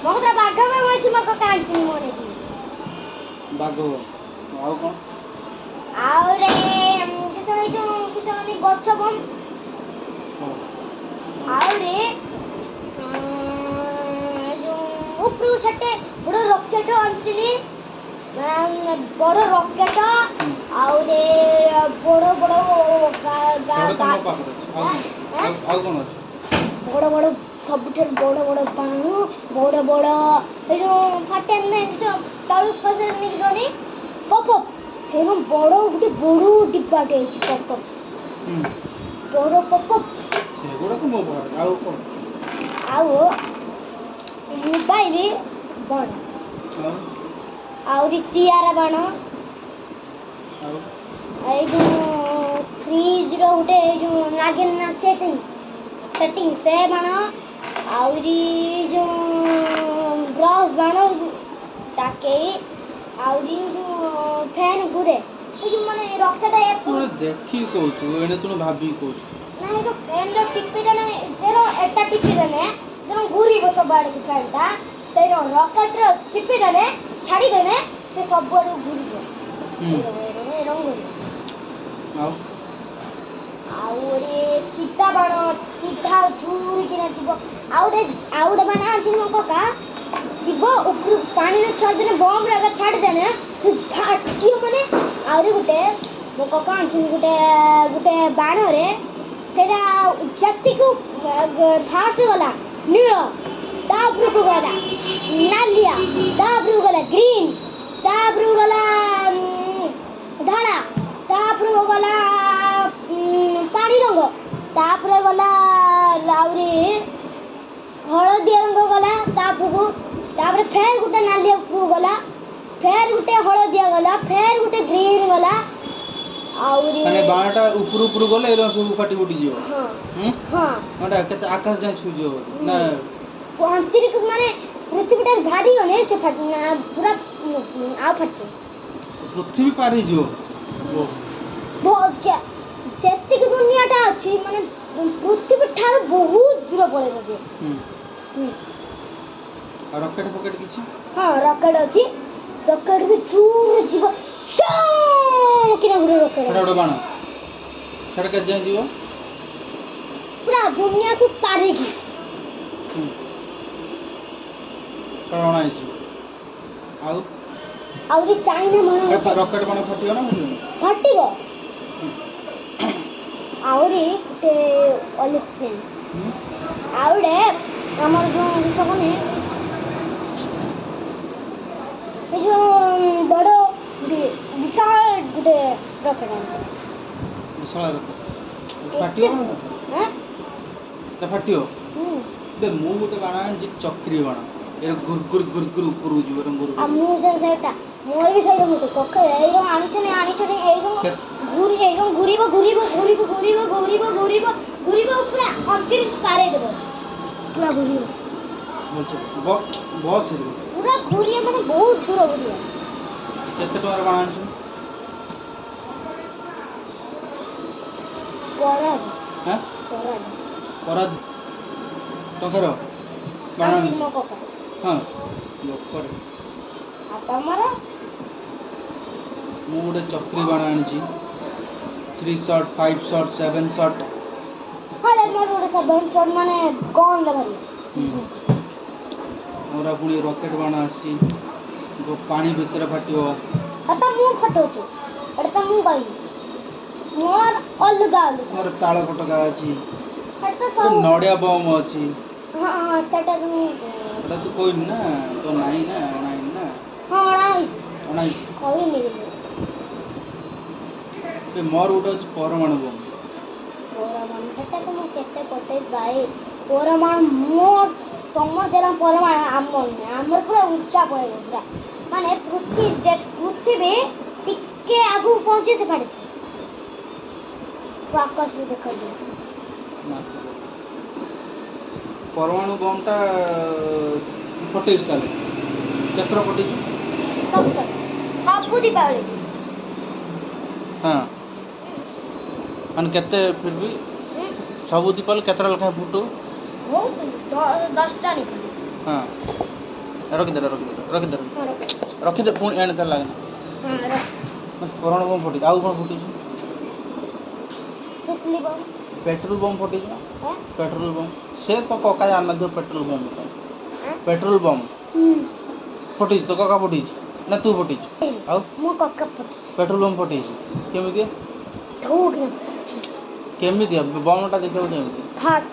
मगरा बाघ में मच मको कांची मोने जी बाघ आउ कौन आउरे किसनी गच्छ बम आउरे जो ऊपर छटे बड़ रॉकेट अंचली बड़ रॉकेट आउरे बड़ बड़ आउ कौन अछि बड़ बड़ सबुठ बड़ बड़ बाणु बड़ बड़ ए जो फाटे नहीं सब तळु पसे नहीं जोनी पप से बड़ गुटे बड़ डिब्बाटे अछि पप बड़ पप से गोड़ा को मोबाइल आउ कौन आउ मोबाइल बड़ आउ चियारा बाण आउ ए जो फ्रिज रो गुटे जो लागे ना सेटिंग से बाण आउरी जो ब्रश बाण ताके आउरी जो फैन घुरे ए जो माने रॉकेट है तू देखी कहू एने तू भाभी कहू ना जो फैन रो टिपी देने जेरो एटा टिपी देने जनो घुरी बस बाड़ की फैन ता से रॉकेट रो टिपी देने छाड़ी देने से सब बड़ घुरी रंग आउ आउरे सीधा बाण सीधा चूरी किना जीव आउडे बाण आछि मको का जीव ऊपर पानी रे छाड़ देने बम रे अगर छाड़ देने से फाटियो माने आउरे गुटे मको का आछि गुटे बाण रे सेरा जत्ती को फास्ट गला नील तापरु को गला नालिया तापरु गला ग्रीन तापरु गला धला तापरु गला पानी रंग तापरे गला राउरी हळदिया रंग गला तापरे फेर गुटे नालिया को गला फेर गुटे हळदिया गला फेर गुटे ग्रीन गला आउरी माने बाणटा ऊपर ऊपर गले एरो सब फाटी फुटी जियो हां हां माने केते आकाश जाय छु जियो ना अंतरिक्ष माने पृथ्वीटा भारी गने से फट पूरा आ फटते पृथ्वी पारी जियो बहुत जेतिक दुनियाटा अछि माने पृथ्वी ठार बहुत दूर पळेबो से और रॉकेट पॉकेट किछि हां रॉकेट अछि रॉकेट भी चूर जीव शा किना गुरे रॉकेट बड़ा बाण छड़ के जाय जियो पूरा दुनिया को पारेगी छड़ना अछि आउ आउरी चाइना मन रॉकेट बाण फटियो ना फटिबो आउरी ते ओलिम्पियन आउडे हमर जो छकने ए जो बड़ो विशाल गुटे रॉकेट आछे विशाल रॉकेट फटियो हैं ते फटियो बे मु गुटे बाण जे चक्री बाण ए गुर ऊपर उजो रंग गुर आ मु जे सेटा मोर भी सही गुटे कक एरो आनिछने एरो घुरी एरो घुरीबो पूरा अंतरिक्ष पारे देबो पूरा घुरीबो बहुत सही पूरा घुरिया माने बहुत दूर घुरिया केते टोर बाण आछ परद हैं परद टकर बाण मो कका हां लोकर आ तमरा मु गुटे चक्री बाण आनिछि 3 शॉट 5 शॉट 7 शॉट हाले मोर गुटे 7 शॉट माने गन धरि मोरा पुणी रॉकेट बाण आसी गो पानी भीतर फाटियो अता मु फटोछु एटा मु गई मोर अलगा मोर ताळ पटका अछि एटा सब नडिया बम अछि हां सेटा तू कोई ना तो नाही ना हां अनाई कोई नहीं ए मोर उठ अछि परमाणु बम हेटा तो मु केते पटे बाई परमाणु मोर तमर जरा परमाणु आमर पूरा ऊंचा पळे पूरा माने पृथ्वी टिके आगु पहुंचे से फाड़ी आकाश में देखा जाए परमाणु बमटा फटेइस ताले केतरा फटेइस 10 तक सब दीपावली हां अन केते फिर भी सब दीपावली केतरा लखा फुटो बहुत 10 टा निकले हां ରଖିଦେ ରଖିଦେ ହଁ ରଖ। ରଖିଦେ ପୁଣି ଏଣେ ତାର ଲାଗେନା ହଁ ରଖ। ପରଣ ବମ୍ ଫୁଟିଛି ଆଉ କ'ଣ ଫୁଟିଛି ଚୁଟଲି ବମ୍। पेट्रोल बम फटेज ना ହଁ पेट्रोल बम से तो कका जान नथिବ पेट्रोल बम ହଁ पेट्रोल बम ହୁଁ फटेज तो कका फटेज ना तू फटेज ଆଉ ମୁଁ କକା ପଟିଛି पेट्रोल बम फटेज केमिति ଠୋକିନା କେମିତି ବମଟା ଦେଖିବାକୁ କେମିତି ଫାଟ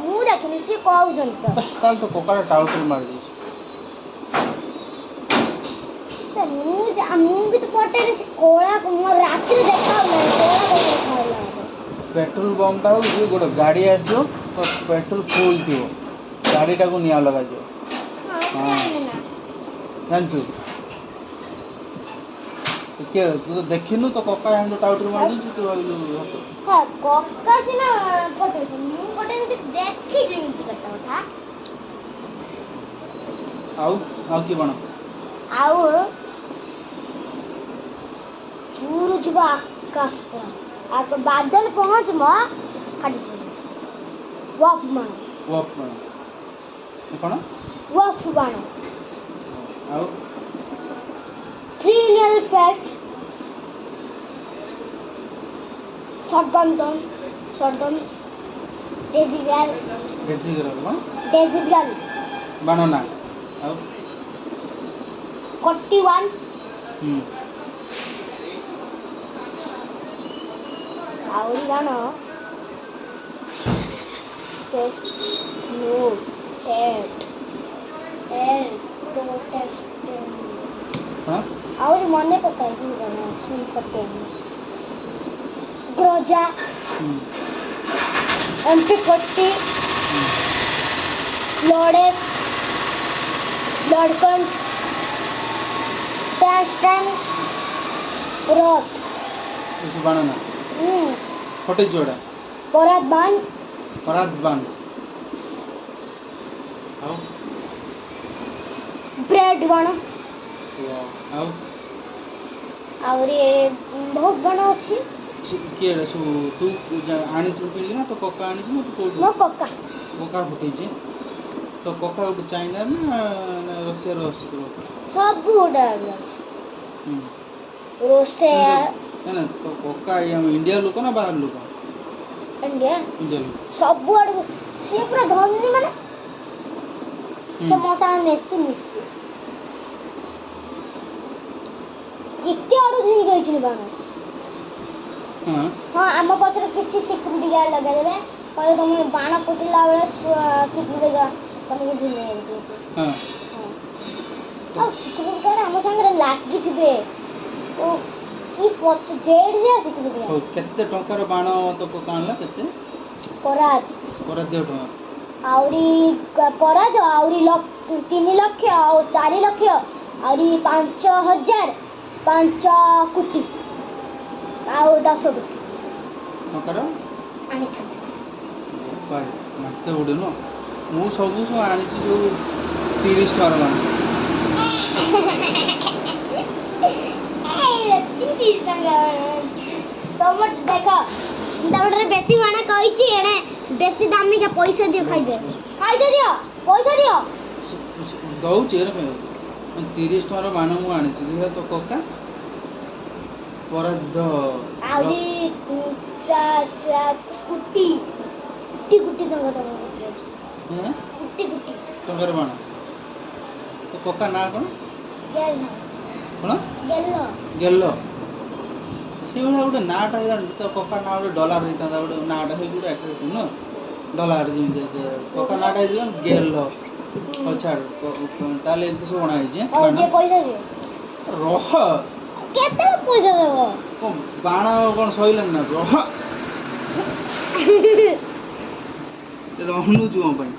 ମୁଁ ଦେଖିନି ସିଏ କହୁଛନ୍ତି ତ ତାହେଲେ ତ କକାଟା ଟାଉଟରେ ମାରିଦେଇଛି ମୁଁ ବି ତ ପଟେଇଲେ ସେ କଳା ମୋ ରାତିରେ ଦେଖାଉନାହିଁ କଳା କଳା ଦେଖାଉଥିଲା ମୋତେ पेट्रोल बमଟା ହେଉଛି ଗୋଟେ ଗାଡ଼ି ଆସିବ ତ ପେଟ୍ରୋଲ ଫୁଲ୍ ଥିବ ଗାଡ଼ିଟାକୁ ନିଆଁ ଲଗାଯିବ ହଁ ଜାଣିନି ନା ଜାଣିଛୁ କିଏ ତୁ ତ ଦେଖିନୁ ତ କକା ଏମିତି ଟାଉଟରେ ମାରିଦେଇଛି ତୁ ଭାବିଲୁ ସତ ହଁ କକା ସିନା ପଟେଇଛି ମୁଁ ଗୋଟେ ଏମିତି ଦେଖିଛି ଏମିତି କେତେ କଥା ଆଉ ଆଉ କିଏ କ'ଣ ଆଉ ଚୁରୁ ଯିବ ଆକାଶ ପୁରା ଆଗ ବାଦଲ ପହଞ୍ଚମ ଫାଟିଯିବ ୱଫ୍ ବାଣ ୱଫ୍ କ'ଣ ୱଫ୍ ବାଣ ଆଉ 3 nail fest shotgun desibel ବେଶୀ କ'ଣ desibel ବାଣ ନା ଆଉ 41 ହୁଁ ଆହୁରି ବାଣ test no tet l protect କ'ଣ ଆହୁରି ମନେ ପକାଇବି ବାଣ ଶୁଣି ପକେଇବି ଗ୍ରୋଜା MP40 Lodest Lordcon Tastan Rot ଏସବୁ ବାଣ ନା ଫଟେଜ ଯୋଉଟା Porat Ban ପରାତ ବାଣ ଆଉ Bread Ban ଆଉ ଆହୁରି ବହୁତ ବାଣ ଅଛି କିଏ ଏଇଟା ସବୁ ତୁ ଆଣିଛୁ କିଣିକି ନା ତୋ କକା ଆଣିଛୁ ନା ତୁ କୋଉଠୁ ମୋ କକା କକା ଫୁଟେଇଛି ତୋ କକା ଗୋଟେ ଚାଇନାର ନା ରଷିଆର ଆସୁଛି ତୋ କକା ସବୁ ଗୁଡ଼ା ଅଛି ହୁଁ ରୋଷେୟା ନା ନା ତୋ କକା ଏଇ ଆମ ଇଣ୍ଡିଆ ଲୋକ ନା ବାହାର ଲୋକ ଇଣ୍ଡିଆ ଇଣ୍ଡିଆ ଲୋକ ସବୁଆଡ଼କୁ ସିଏ ପୁରା ଧନୀ ମାନେ ସେ ମୋ ସାଙ୍ଗେ ମିଶି କେତେ ଆଡ଼ୁ ଝିଣିକି ହେଇଛନ୍ତି ବାଣ ହଁ ହଁ ଆମ ପଛରେ କିଛି ସିକ୍ୟୁରିଟି ଗାର୍ଡ ଲଗାଇଦେବେ କହିବେ ତମେ ବାଣ ଫୁଟିଲା ବେଳେ ସିକ୍ୟୁରିଟି ଗାର୍ଡ ତମକୁ ଝିନେଇବେ ହଁ ଆଉ ସିକ୍ୟୁରିଟି ଗାର୍ଡ ଆମ ସାଙ୍ଗରେ ଲାଗିଥିବେ ଓଃ କି ପଛ ଜେଡ୍ ସିକ୍ୟୁରିଟି ହଉ ଗାର୍ଡ କେତେ ଟଙ୍କାର ବାଣ ତୋ କକା ଆଣିଲା କେତେ ପରାଜ ପରା 2 ଟଙ୍କା ଆହୁରି ପରାଜ ଆହୁରି 3 ଲକ୍ଷ ଆଉ 4 ଲକ୍ଷ ଆହୁରି 5,000 5 କୋଟି ଆଉ 10 କୋଟି ଟଙ୍କାର ଆଣିଛନ୍ତି ଭାଇ ମାତେ ଗୋଟେ ନୁହଁ ମୁଁ ସବୁ ଆଣିଛି ଯୋଉ 30 ଟଙ୍କାର ବାଣ 30 ଟଙ୍କା ତମର ଦେଖ ତାପରେ ବେଶୀ ବାଣ କହିଛି ଏଣେ ବେଶୀ ଦାମିକା ପଇସା ଦିଅ ଖାଇଦିଅ ଦିଅ ପଇସା ଦିଅ ଦଉଛି ଏରେ ପାଇଁ 30 ଟଙ୍କାର ବାଣ ମୁଁ ଆଣିଛି ଦେଖିବା ତୋ କକା ପରାଧ ଆହୁରି କୋଟି ଟଙ୍କା ତମ କୋଟି ଟଙ୍କାର ବାଣ ତୋ କକା ନାଁ କ'ଣ କ'ଣ ଗେଲ ସେଇଭଳିଆ ଗୋଟେ ନାଁଟା ହେଇଥାନ୍ତା ତୋ କକା ନାଁ ଗୋଟେ ଡଲାର ହେଇଥାନ୍ତା ଗୋଟେ ନାଁଟା ହେଇକି ଗୋଟେ ଆଟ୍ରାକ୍ଟିଭ ନୁହଁ ଡଲାର ଯେମିତି କକା ନାଁଟା ହେଇଯିବ ଗେଲ ହଉ ଛାଡ଼ ତାହେଲେ ଏମିତି ସବୁ ଅଣା ହେଇଛି ପଇସା ଦିଅ ରହ କେତେ ପଇସା ଦେବ କ'ଣ ବାଣ କ'ଣ ସଇଲାଣି ନା ରହ ରହୁଛୁ କ'ଣ ପାଇଁ